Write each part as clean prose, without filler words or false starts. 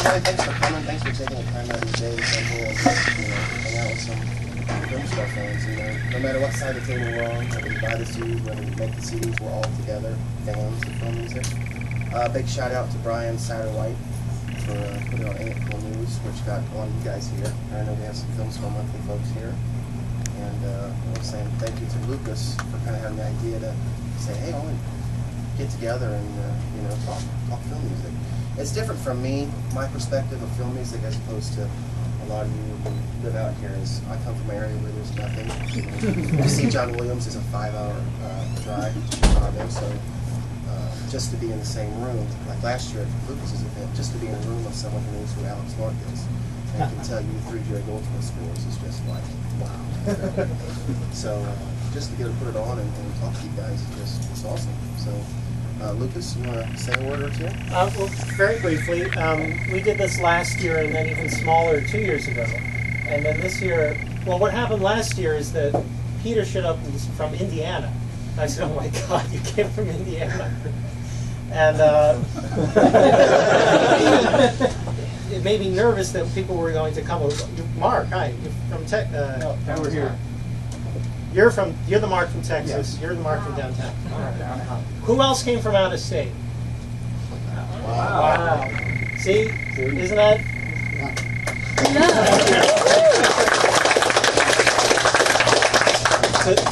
everybody, thanks for coming. Thanks for taking the time out of your day to come here and hang out with some film star fans. No matter what side of the table we're on, whether we buy the CDs, whether we make the CDs, we're all together fans of film music. Big shout out to Brian Satterwhite for putting on April News, which got a lot of you guys here. I know we have some Film Score Monthly folks here. And I'm saying thank you to Lucas for kind of having the idea to say, hey, I want to get together and talk film music. It's different from me, my perspective of film music, as opposed to a lot of you who live out here. Is I come from an area where there's nothing. To see John Williams is a 5-hour drive to Chicago, so just to be in the same room, like last year at Lucas's event, just to be in a room with someone who knows who Alex North is and can tell you 3 Jerry Goldsmith scores is just like, wow. So just to get to put it on and talk to you guys is just, it's awesome. So Lucas, you want to say a word or two? Well, very briefly, we did this last year and then even smaller 2 years ago. And then this year, well, what happened last year is that Peter showed up from Indiana. I said, oh my God, you came from Indiana. And it made me nervous that people were going to come. Mark, hi, you're from no, we're here. You're the Mark from Texas. Yes. You're the Mark from downtown. Who else came from out of state? Wow. See? Isn't that?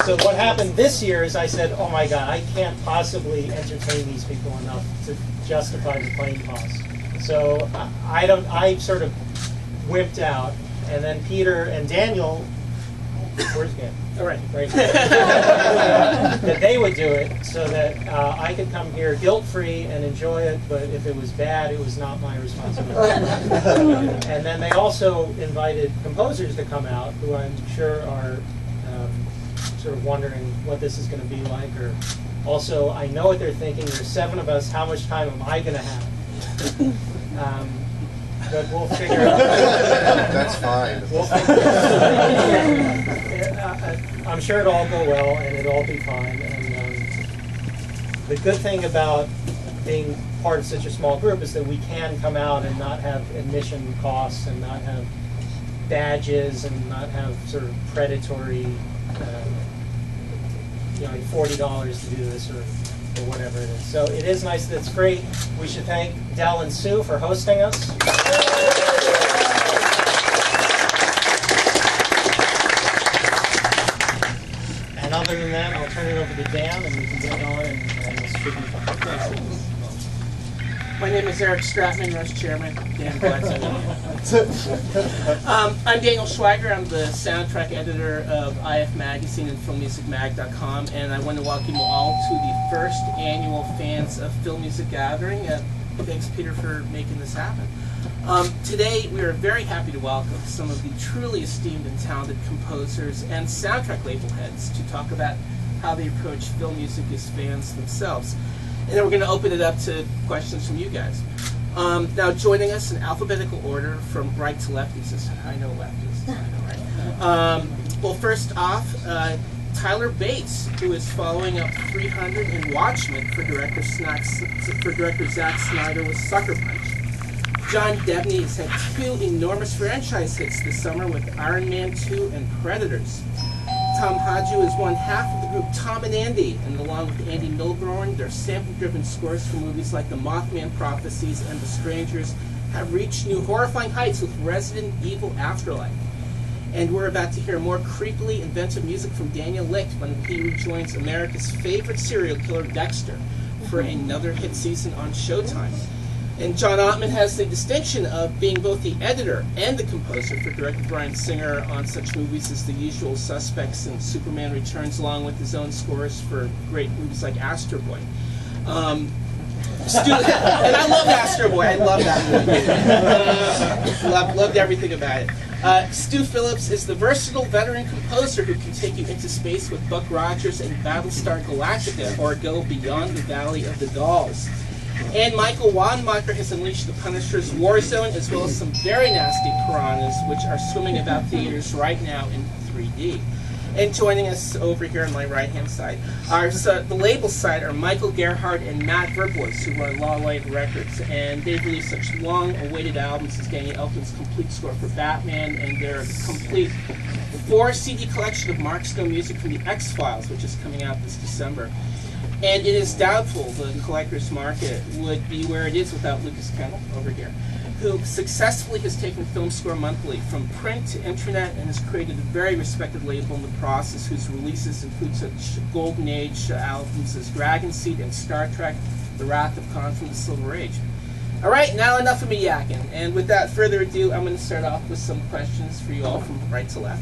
So what happened this year is I said, oh my God, I can't possibly entertain these people enough to justify the plane costs. So I sort of wimped out, and then Peter and Daniel, where's Dan? All right, right here. That they would do it so that I could come here guilt-free and enjoy it, but if it was bad, it was not my responsibility. And then they also invited composers to come out, who I'm sure are sort of wondering what this is going to be like. Or also, I know what they're thinking. There's 7 of us. How much time am I going to have? But we'll figure it out. That's fine. We'll figure it out. I'm sure it'll all go well, and it'll all be fine. And the good thing about being part of such a small group is that we can come out and not have admission costs, and not have badges, and not have sort of predatory, like $40 to do this or whatever it is. So it is nice that it's free. We should thank Del and Sue for hosting us. And other than that, I'll turn it over to Dan, and we can get going, and this should be fun. My name is Eric Stratman, Vice Chairman. Dan Bledsoe. I'm Daniel Schweiger. I'm the soundtrack editor of IF Magazine and FilmMusicMag.com, and I want to welcome you all to the first annual Fans of Film Music Gathering. Thanks, Peter, for making this happen. Today, we are very happy to welcome some of the truly esteemed and talented composers and soundtrack label heads to talk about how they approach film music as fans themselves. And then we're going to open it up to questions from you guys. Now, joining us in alphabetical order from right to left, I know left is, I know right. Well, first off, Tyler Bates, who is following up 300 and Watchmen for director Zack Snyder with Sucker Punch. John Debney has had 2 enormous franchise hits this summer with Iron Man 2 and Predators. Tom Haju is one half of the group Tom and Andy, and along with Andy Milgorn, their sample-driven scores for movies like The Mothman Prophecies and The Strangers have reached new horrifying heights with Resident Evil Afterlife. And we're about to hear more creepily inventive music from Daniel Licht when he rejoins America's favorite serial killer, Dexter, for another hit season on Showtime. And John Ottman has the distinction of being both the editor and the composer for director Bryan Singer on such movies as The Usual Suspects and Superman Returns, along with his own scores for great movies like Astro Boy. And I love Astro Boy. I love that movie. Loved everything about it. Stu Phillips is the versatile veteran composer who can take you into space with Buck Rogers and Battlestar Galactica, or go beyond the Valley of the Dolls. And Michael Wanmacher has unleashed the Punisher's Warzone, as well as some very nasty piranhas, which are swimming about theaters right now in 3D. And joining us over here on my right-hand side are the label side are Michael Gerhardt and Matt Verbois, who run Law Light Records, and they've released such long-awaited albums as Danny Elfman's complete score for Batman and their complete 4-CD collection of Mark Snow music from the X-Files, which is coming out this December. And it is doubtful the collector's market would be where it is without Lucas Kendall over here, who successfully has taken Film Score Monthly from print to internet and has created a very respected label in the process, whose releases include such golden age albums as Dragon Seed and Star Trek, The Wrath of Khan from the Silver Age. All right, now enough of me yakking. And without further ado, I'm going to start off with some questions for you all from right to left.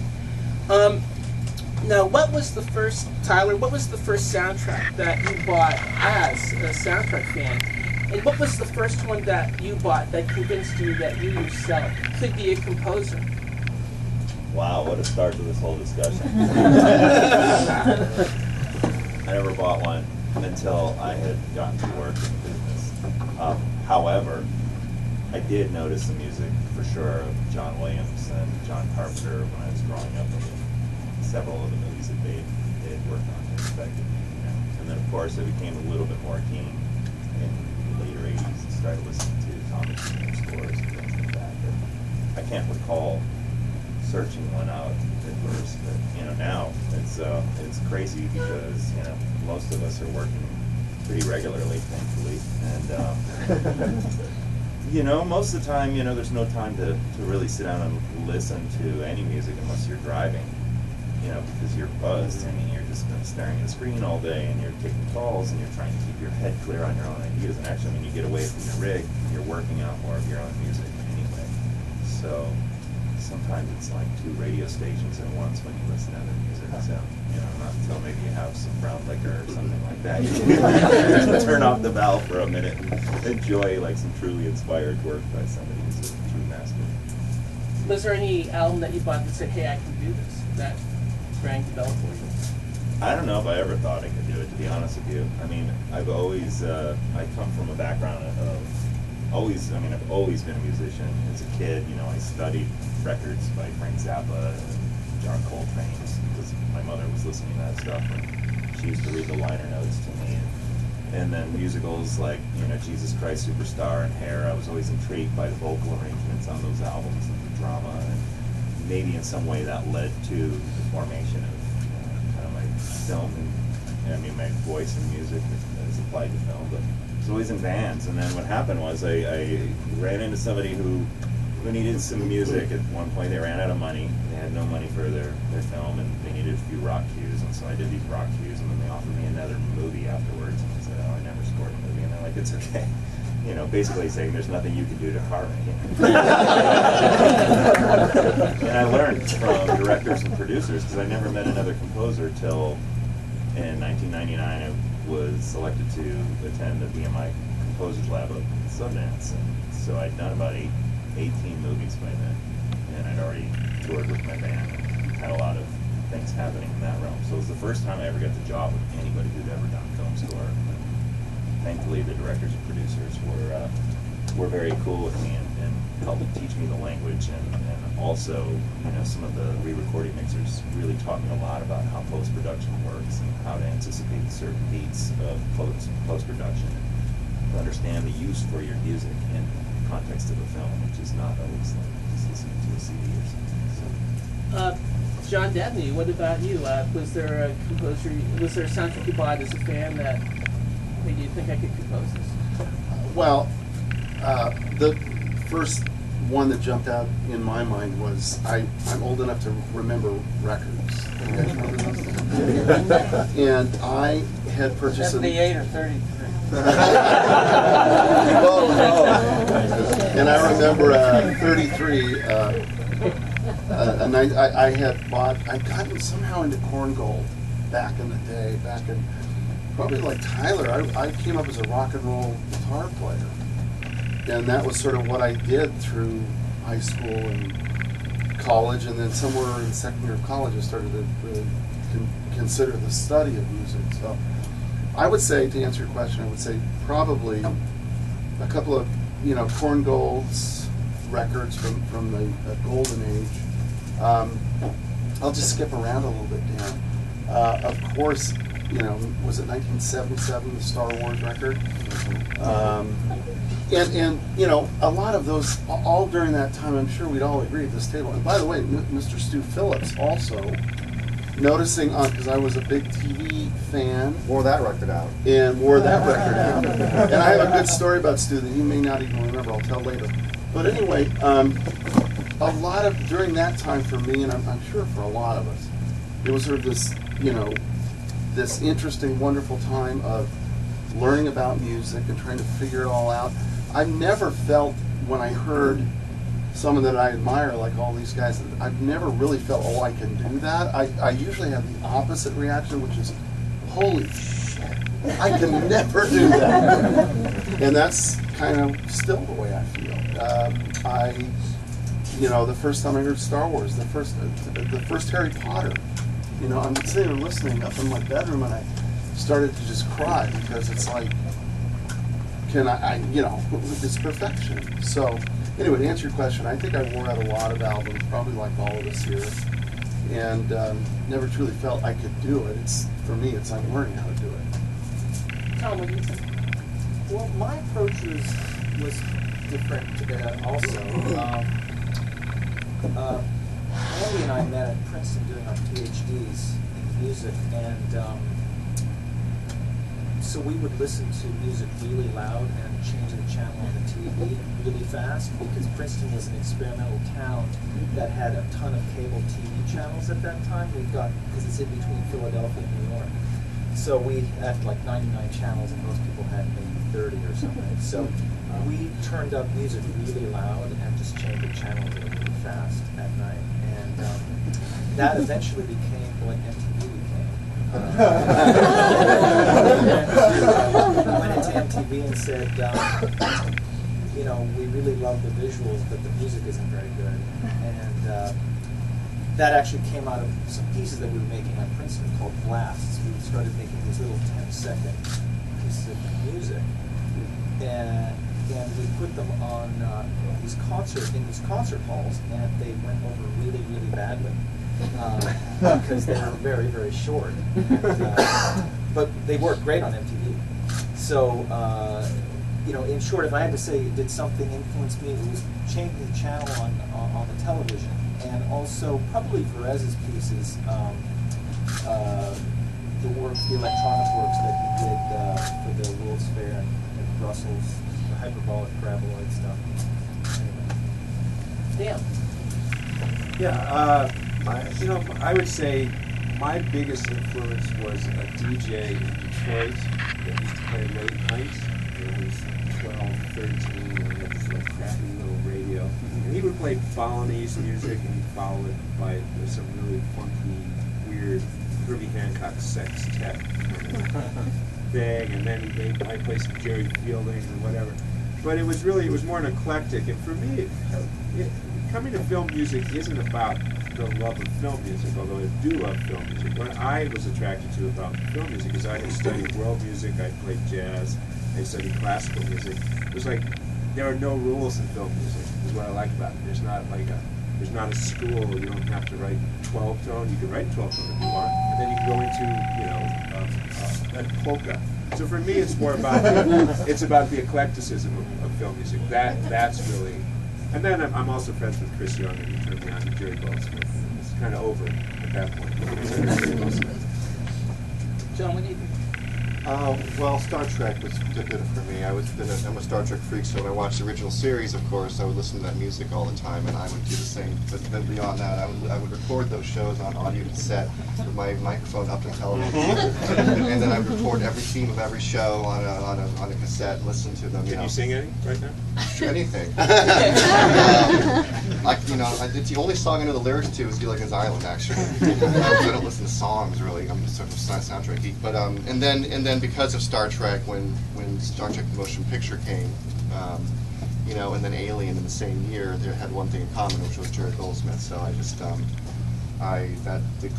Now, what was the first, Tyler, what was the first soundtrack that you bought as a soundtrack fan? And what was the first one that you bought that convinced you that you yourself could be a composer? Wow, what a start to this whole discussion. I never bought one until I had gotten to work in the business. However, I did notice the music, for sure, of John Williams and John Carpenter when I was growing up. Several of the movies that they had worked on and respected. And then, of course, I became a little bit more keen in the later 80s and started listening to Thomas Newman scores and things like that. But I can't recall searching one out at first, but now it's crazy because most of us are working pretty regularly, thankfully, and most of the time there's no time to really sit down and listen to any music unless you're driving. Because you're buzzed. I mean, you're just staring at a screen all day, and you're taking calls, and you're trying to keep your head clear on your own ideas. And actually, when you get away from your rig, you're working out more of your own music anyway. So sometimes it's like 2 radio stations at once when you listen to other music. So not until maybe you have some brown liquor or something like that, you can turn off the valve for a minute and enjoy like some truly inspired work by somebody who's a true master. Was there any album that you bought that said, "Hey, I can do this"? That Frank developed for you? I don't know if I ever thought I could do it, to be honest with you. I mean, I've always, I come from a background of I've always been a musician. As a kid, I studied records by Frank Zappa and John Coltrane because my mother was listening to that stuff, and she used to read the liner notes to me. And then musicals like, Jesus Christ Superstar and Hair, I was always intrigued by the vocal arrangements on those albums and the drama, and maybe in some way that led to the formation of kind of my film and my voice and music as applied to film. But it was always in bands. And then what happened was I ran into somebody who needed some music. At one point they ran out of money. They had no money for their film, and they needed a few rock cues. And so I did these rock cues, and then they offered me another movie afterwards. And I said, "Oh, I never scored a movie." And they're like, "It's okay." Basically saying there's nothing you can do to harm me. And I learned from directors and producers, because I never met another composer till in 1999 I was selected to attend the BMI Composers Lab at Sundance. And so I'd done about 18 movies by then, and I'd already toured with my band and had a lot of things happening in that realm. So it was the first time I ever got the job with anybody who'd ever done film score. Thankfully, the directors and producers were very cool with me and helped teach me the language, and also some of the re-recording mixers really taught me a lot about how post-production works and how to anticipate certain beats of post-production and understand the use for your music in the context of a film, which is not always like just listening to a CD or something. So. John Dabney, what about you? Was there a composer? Was there a soundtrack you bought as a fan that made you think I could compose this? Well, the first one that jumped out in my mind was I'm old enough to remember records. You guys remember those? And I had purchased 78 or 33. Well, and I remember 33. And I had bought. I'd gotten somehow into Corn Gold back in the day. Back in probably like Tyler. I came up as a rock and roll guitar player. And that was sort of what I did through high school and college, and then somewhere in second year of college I started to really consider the study of music. So I would say, to answer your question, I would say probably a couple of Corn Gold's records from the golden age. I'll just skip around a little bit down. Of course, you know, was it 1977, the Star Wars record? And you know, a lot of those, all during that time, I'm sure we'd all agree at this table. And by the way, Mr. Stu Phillips also, noticing, because I was a big TV fan. Wore that record out. And wore that record out. And I have a good story about Stu that you may not even remember, I'll tell later. But anyway, a lot of, during that time for me, and I'm sure for a lot of us, it was sort of this, you know, this interesting, wonderful time of learning about music and trying to figure it all out. I've never felt, when I heard someone that I admire, like all these guys, I've never really felt, oh, I can do that. I usually have the opposite reaction, which is, holy shit, I can never do that. And that's kind of still the way I feel. You know, the first time I heard Star Wars, the first Harry Potter, you know, I'm sitting there listening up in my bedroom, and I started to just cry, because it's like, can I you know, it's perfection. So anyway, to answer your question, I think I wore out a lot of albums, probably like all of us here, and never truly felt I could do it. It's, for me, it's I'm learning how to do it. Tom, what do you think? Well, my approach was different also. Andy and I met at Princeton doing our PhDs in music, and so we would listen to music really loud and change the channel on the TV really fast, because Princeton was an experimental town that had a ton of cable TV channels at that time. We got, because it's in between Philadelphia and New York. So we had like 99 channels, and most people had maybe 30 or something. So we turned up music really loud and just changed the channel really fast at night. And that eventually became what MTV became. I went into MTV and said, you know, we really love the visuals, but the music isn't very good. And that actually came out of some pieces that we were making at Princeton called blasts. We started making these little 10-second pieces of music, and we put them on these concert halls, and they went over really, really badly because they were very, very short. And, but they worked great on MTV. So, you know, in short, if I had to say, did something influence me, it was changing the channel on the television. And also, probably Perez's pieces, the electronic works that he did for the World's Fair in Brussels, the hyperbolic paraboloid stuff. Anyway. Dan. Yeah, you know, I would say my biggest influence was a DJ in Detroit that used to play late nights. It was 12, 13, and he had this like crappy little radio. And he would play Balinese music, and he'd follow it by some really funky, weird Herbie Hancock sextet thing, and then I'd play some Jerry Fielding and whatever. But it was more an eclectic, and for me, coming to film music isn't about the love of film music, although I do love film music. What I was attracted to about film music is I had studied world music, I played jazz, I studied classical music. It was like there are no rules in film music, is what I like about it. There's not a school. You don't have to write 12 tone. You can write 12 tone if you want, and then you can go into, a polka. So for me, it's more about the eclecticism of film music. That's really. And then I'm also friends with Chris Young, and he turned me on to Jerry Goldsmith. It's kind of over at that point. John, what do you think? Well, Star Trek was did it for me. I'm a Star Trek freak, so when I watched the original series, of course, I would listen to that music all the time, and I would do the same. But then beyond that, I would record those shows on audio cassette with my microphone up to television, and then I would record every theme of every show on a cassette and listen to them. Can you sing any right now? Sure, anything. It's the only song I know the lyrics to is Gilligan's Island, actually. I don't listen to songs really. I'm just sort of a soundtrack geek. But and then because of Star Trek, when Star Trek the Motion Picture came, and then Alien in the same year, they had one thing in common, which was Jerry Goldsmith. So I just the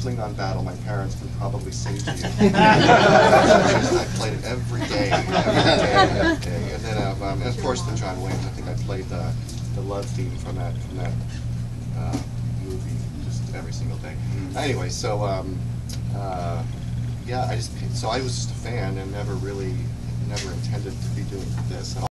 Klingon battle, my parents can probably sing to you. I played it every day. And then and of course the John Williams. I think I played the love theme from that movie. Just every single day. Anyway, so yeah, I was just a fan and never intended to be doing this.